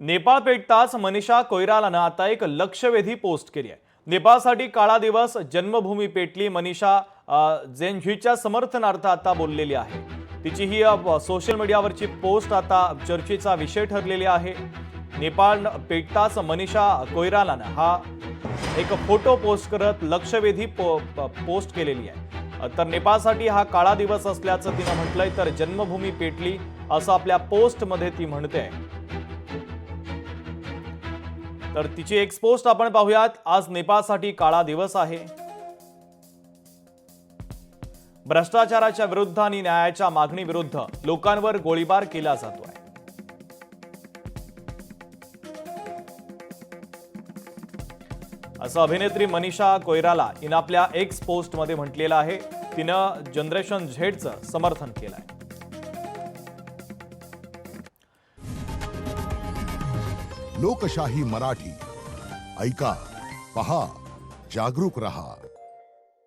नेपाळ पेटताच मनीषा कोइरालानं आता एक लक्षवेधी पोस्ट केली आहे। नेपाळसाठी काळा दिवस, जन्मभूमी पेटली। मनीषा जेनझीच्या समर्थनार्थ आता बोललेली आहे। तिची ही सोशल मीडियावरची पोस्ट आता चर्चेचा विषय ठरलेली आहे। नेपाळ पेटताच मनीषा कोइरालानं हा एक फोटो पोस्ट करत लक्षवेधी पोस्ट केलेली आहे। तर नेपाळसाठी हा काळा दिवस असल्याचं तिने म्हटलंय। तर जन्मभूमी पेटली असं आपल्या पोस्टमध्ये ती म्हणते। तर तिची एक पोस्ट आपण पाहूयात। आज नेपाळसाठी काळा दिवस आहे। भ्रष्टाचाराच्या विरुद्ध आणि न्यायाच्या मागणी विरुद्ध लोकांवर गोळीबार केला जातोय। असं अभिनेत्री मनीषा कोइराला हिने आपल्या एक्स पोस्ट मध्ये म्हटलेलं आहे। तिनं जनरेशन झेडचं समर्थन केलंय। लोकशाही मराठी ऐका, पहा, जागरूक रहा।